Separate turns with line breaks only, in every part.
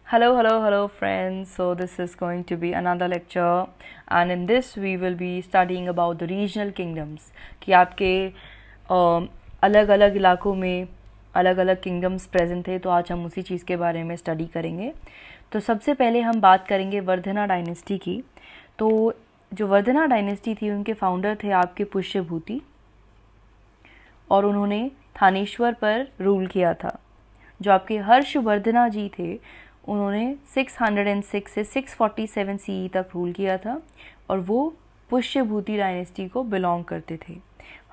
Hello, friends. So, this is going to be another lecture, and in this, we will be studying about the regional kingdoms. कि आपके अलग अलग इलाकों में अलग अलग किंगडम्स प्रेजेंट थे, तो आज हम उसी चीज़ के बारे में स्टडी करेंगे। तो सबसे पहले हम बात करेंगे वर्धना डायनेस्टी की। तो जो वर्धना डायनेस्टी थी, उनके फाउंडर थे आपके पुष्यभूति, और उन्होंने थानेश्वर पर रूल किया था। जो आपके हर्षवर्धना जी थे, उन्होंने 606 से 647 सीई तक रूल किया था, और वो पुष्यभूति डायनेस्टी को बिलोंग करते थे।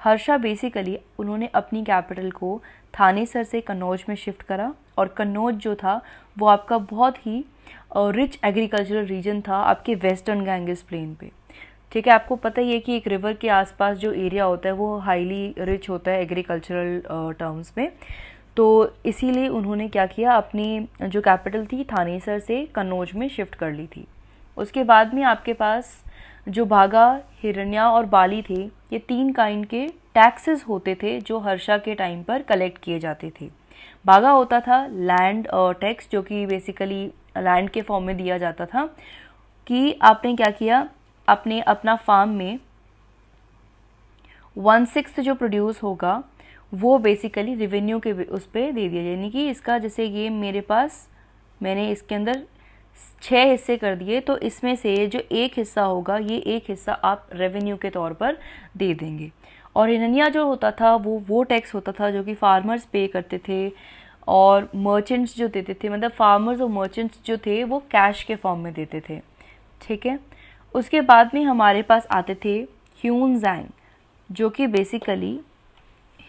हर्षा बेसिकली उन्होंने अपनी कैपिटल को थानेसर से कन्नौज में शिफ्ट करा, और कन्नौज जो था वो आपका बहुत ही रिच एग्रीकल्चरल रीजन था आपके वेस्टर्न गैंगेस प्लेन पे। ठीक है, आपको पता ही है कि एक रिवर के आसपास जो एरिया होता है वो हाईली रिच होता है एग्रीकल्चरल टर्म्स में। तो इसीलिए उन्होंने क्या किया, अपनी जो कैपिटल थी थानेसर से कन्नौज में शिफ्ट कर ली थी। उसके बाद में आपके पास जो भागा, हिरण्या और बाली थे, ये 3 काइंड के टैक्सेस होते थे जो हर्षा के टाइम पर कलेक्ट किए जाते थे। भागा होता था लैंड टैक्स, जो कि बेसिकली लैंड के फॉर्म में दिया जाता था कि आपने क्या किया, आपने अपना फार्म में 1/6 जो प्रोड्यूस होगा वो बेसिकली रेवेन्यू के उस पर दे दिया। यानी कि इसका जैसे ये मेरे पास, मैंने इसके अंदर 6 हिस्से कर दिए, तो इसमें से जो एक हिस्सा होगा, ये एक हिस्सा आप रेवेन्यू के तौर पर दे देंगे। और हिरनिया जो होता था वो टैक्स होता था जो कि फार्मर्स पे करते थे, और मर्चेंट्स जो देते थे, मतलब फार्मर्स और मर्चेंट्स जो थे वो कैश के फॉर्म में देते थे। ठीक है, उसके बाद में हमारे पास आते थे ह्यूनजैंग, जो कि basically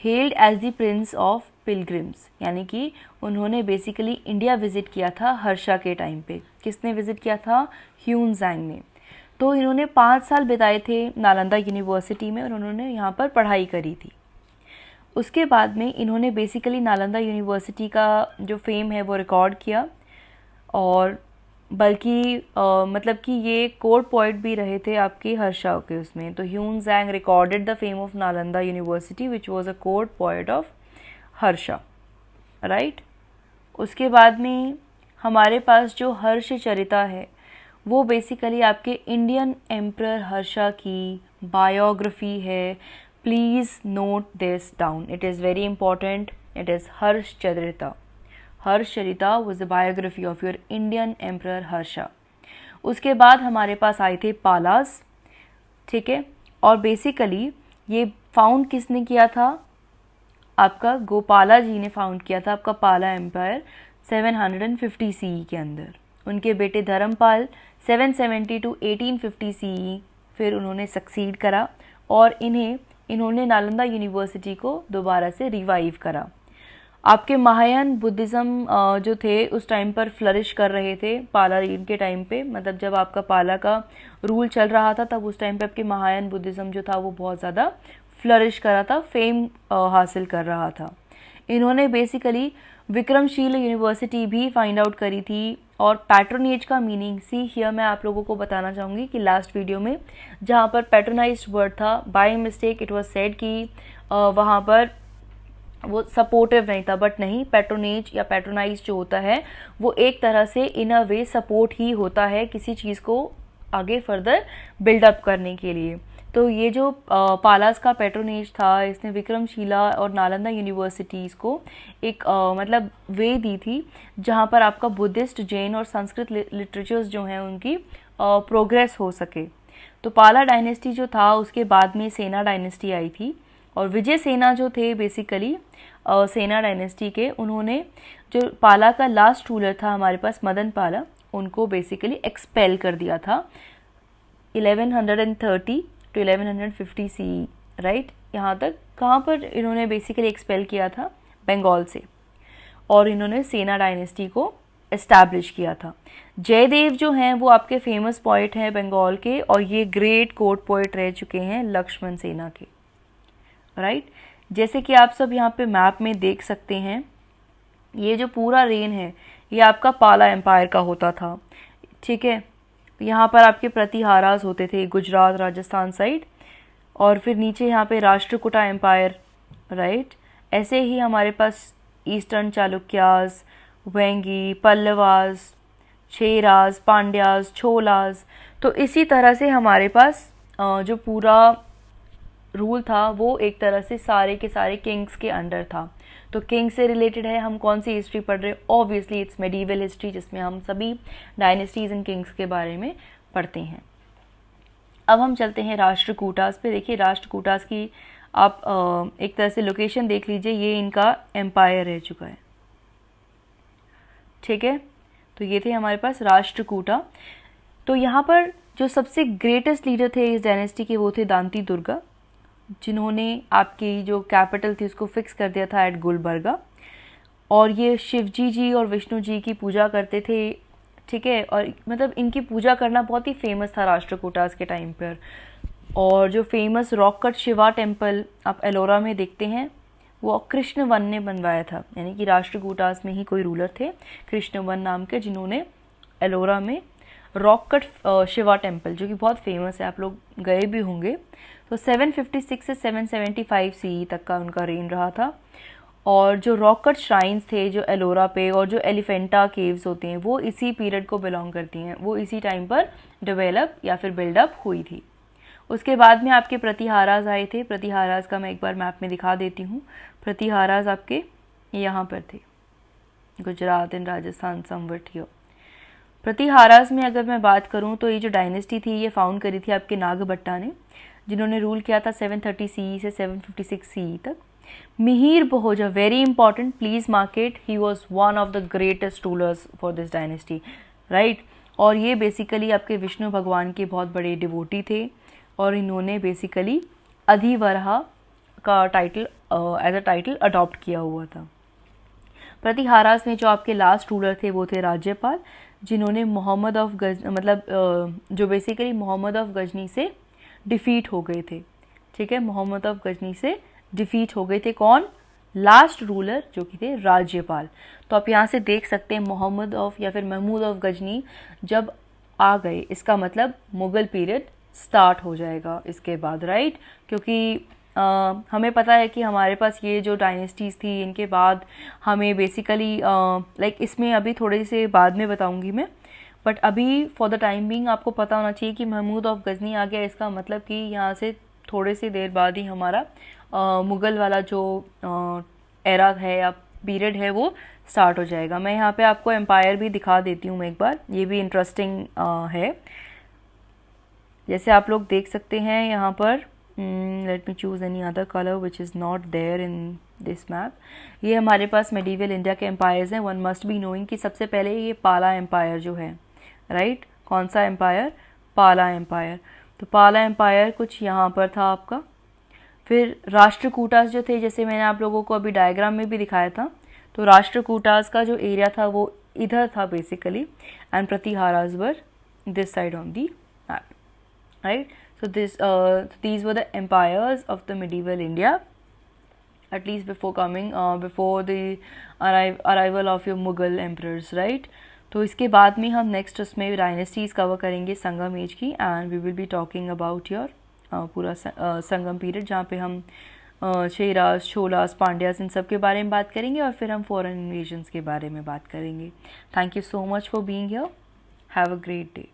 held as the prince of pilgrims, यानी कि उन्होंने बेसिकली इंडिया विजिट किया था हर्षा के टाइम पे। किसने विजिट किया था? ह्यूनजैंग ने। तो इन्होंने 5 साल बिताए थे नालंदा यूनिवर्सिटी में, और उन्होंने यहाँ पर पढ़ाई करी थी। उसके बाद में इन्होंने बेसिकली नालंदा यूनिवर्सिटी का जो फेम है वो रिकॉर्ड किया, और बल्कि मतलब कि ये कोर्ट पोइट भी रहे थे आपके हर्षा के उसमें। तो Hiuen Tsang recorded the fame of Nalanda university which was a court poet of Harsha, right. उसके बाद में हमारे पास जो हर्ष चरिता है वो बेसिकली आपके इंडियन एम्परर हर्षा की बायोग्राफी है। Please note this down, it is very important. It is Harshacharita. Harshacharita was the biography of your Indian Emperor Harsha. उसके बाद हमारे पास आए थे पालास। ठीक है, और बेसिकली ये फाउंड किसने किया था? आपका गोपाला जी ने फाउंड किया था आपका पाला एम्पायर 750 सीई के अंदर। उनके बेटे धर्मपाल 770 to 1850 सीई फिर उन्होंने सक्सीड करा, और इन्होंने नालंदा यूनिवर्सिटी को दोबारा से रिवाइव करा। आपके महायान बुद्धिज़्म जो थे उस टाइम पर फ्लरिश कर रहे थे पाला के टाइम पे, मतलब जब आपका पाला का रूल चल रहा था तब उस टाइम पे आपके महायान बुद्धिज़्म जो था वो बहुत ज़्यादा फ्लरिश कर रहा था, फेम हासिल कर रहा था। इन्होंने बेसिकली विक्रमशील यूनिवर्सिटी भी फाइंड आउट करी थी। और पैट्रोनेज का मीनिंग, सी हियर मैं आप लोगों को बताना चाहूँगी कि लास्ट वीडियो में जहाँ पर पैट्रोनाइज्ड वर्ड था, by mistake it was said कि वहाँ पर वो सपोर्टिव नहीं था, बट नहीं, पैट्रोनेज या पैट्रोनाइज जो होता है वो एक तरह से इन अ वे सपोर्ट ही होता है किसी चीज़ को आगे फर्दर बिल्डअप करने के लिए। तो ये जो पालास का पैट्रोनेज था, इसने विक्रमशिला और नालंदा यूनिवर्सिटीज़ को एक मतलब वे दी थी जहाँ पर आपका बुद्धिस्ट, जैन और संस्कृत लिटरेचर्स जो हैं उनकी प्रोग्रेस हो सके। तो पाला डायनेस्टी जो था उसके बाद में सेना डायनेस्टी आई थी, और विजय सेना जो थे बेसिकली सेना डायनेस्टी के, उन्होंने जो पाला का लास्ट रूलर था हमारे पास मदन पाला, उनको बेसिकली एक्सपेल कर दिया था 1130 to 1150 सीई, राइट। यहाँ तक कहाँ पर इन्होंने बेसिकली एक्सपेल किया था? बंगाल से, और इन्होंने सेना डायनेस्टी को एस्टैब्लिश किया था। जयदेव जो हैं वो आपके फेमस पोइट हैं बंगाल के, और ये ग्रेट कोर्ट पोइट रह चुके हैं लक्ष्मण सेना के, राइट। जैसे कि आप सब यहाँ पे मैप में देख सकते हैं, ये जो पूरा रेन है ये आपका पाला एम्पायर का होता था। ठीक है, यहाँ पर आपके प्रतिहारास होते थे गुजरात राजस्थान साइड, और फिर नीचे यहाँ पे राष्ट्रकूटा एम्पायर, राइट। ऐसे ही हमारे पास ईस्टर्न चालुक्यास, वेंगी, पल्लवास, चेरास, पांड्यास, छोलास। तो इसी तरह से हमारे पास जो पूरा रूल था वो एक तरह से सारे के सारे किंग्स के अंडर था। तो किंग से रिलेटेड है, हम कौन सी हिस्ट्री पढ़ रहे हैं? ऑब्वियसली इट्स मेडिवल हिस्ट्री, जिसमें हम सभी डायनेस्टीज एंड किंग्स के बारे में पढ़ते हैं। अब हम चलते हैं राष्ट्रकूटास पे। देखिए राष्ट्रकूटास की आप एक तरह से लोकेशन देख लीजिए, ये इनका एम्पायर रह चुका है, ठीक है। तो ये थे हमारे पास राष्ट्रकूटा। तो यहाँ पर जो सबसे ग्रेटेस्ट लीडर थे इस डायनेस्टी के वो थे दांती दुर्गा, जिन्होंने आपकी जो कैपिटल थी उसको फिक्स कर दिया था एट गुलबर्गा। और ये शिवजी जी और विष्णु जी की पूजा करते थे, ठीक है। और मतलब इनकी पूजा करना बहुत ही फेमस था राष्ट्रकूटास के टाइम पर। और जो famous rock cut Shiva temple आप एलोरा में देखते हैं वो कृष्णवन ने बनवाया था, यानी कि राष्ट्रकूटास में ही कोई रूलर थे कृष्णवन नाम के, जिन्होंने एलोरा में रॉक कट शिवा टेम्पल, जो कि बहुत फेमस है, आप लोग गए भी होंगे। तो 756 से 775 CE तक का उनका रेन रहा था। और जो रॉक कट श्राइन्स थे जो एलोरा पे और जो एलिफेंटा केव्स होते हैं वो इसी पीरियड को बिलोंग करती हैं, वो इसी टाइम पर डेवलप या फिर बिल्डअप हुई थी। उसके बाद में आपके प्रतिहारास आए थे। प्रतिहारास का मैं एक बार मैप में दिखा देती हूँ। प्रतिहारास आपके यहाँ पर थे, Gujarat and Rajasthan somewhat here. Pratiharas में अगर मैं बात करूँ तो ये जो डायनेस्टी थी ये फाउंड करी थी आपके नागभट्टा ने, जिन्होंने रूल किया था 730 CE से 756 CE तक। Mihir Bhoja, very important, please mark it, he was one of the greatest rulers for this dynasty, right. और ये बेसिकली आपके विष्णु भगवान के बहुत बड़े डिवोटी थे और इन्होंने बेसिकली अधिवरहा का title as a title adopt किया हुआ था। प्रतिहारास में जो आपके लास्ट रूलर थे वो थे राज्यपाल, जिन्होंने मोहम्मद ऑफ जो बेसिकली मोहम्मद ऑफ गजनी से डिफीट हो गए थे, ठीक है। मोहम्मद ऑफ गजनी से डिफीट हो गए थे कौन? लास्ट रूलर जो कि थे राज्यपाल। तो आप यहाँ से देख सकते हैं मोहम्मद ऑफ या फिर महमूद ऑफ गजनी जब आ गए, इसका मतलब मुगल पीरियड स्टार्ट हो जाएगा इसके बाद, राइट। क्योंकि हमें पता है कि हमारे पास ये जो डायनेस्टीज़ थी इनके बाद हमें बेसिकली लाइक इसमें अभी थोड़े से बाद में बताऊंगी मैं, बट अभी फॉर द टाइम बीइंग आपको पता होना चाहिए कि महमूद ऑफ गजनी आ गया। इसका मतलब कि यहाँ से थोड़े से देर बाद ही हमारा मुग़ल वाला जो एरा है या पीरियड है वो स्टार्ट हो जाएगा। मैं यहाँ पे आपको एम्पायर भी दिखा देती हूँ एक बार, ये भी इंटरेस्टिंग है। जैसे आप लोग देख सकते हैं यहाँ पर, let me choose any other colour which is not there in this map. ये हमारे पास मेडिवल इंडिया के एम्पायर्स हैं। वन मस्ट बी नोइंग कि सबसे पहले ये पाला एम्पायर जो है, राइट। कौन सा एम्पायर? पाला एम्पायर। तो पाला एम्पायर कुछ यहाँ पर था आपका। फिर राष्ट्रकूटास जो थे, जैसे मैंने आप लोगों को अभी डायग्राम में भी दिखाया था, तो राष्ट्रकूटास का जो एरिया था वो इधर था basically, and Pratiharas were this side on the map, right. So these were the empires of the medieval India, at least before coming before the arrival of your Mughal emperors, right? तो इसके बाद में हम next उसमें dynasties cover करेंगे Sangam age की, and we will be talking about your पूरा Sangam period, जहाँ पे हम चेरास, छोलास, पांड्यास इन सब के बारे में बात करेंगे, और फिर हम फॉरेन इन्वेजन्स के बारे में बात करेंगे। Thank you so much for being here, have a great day.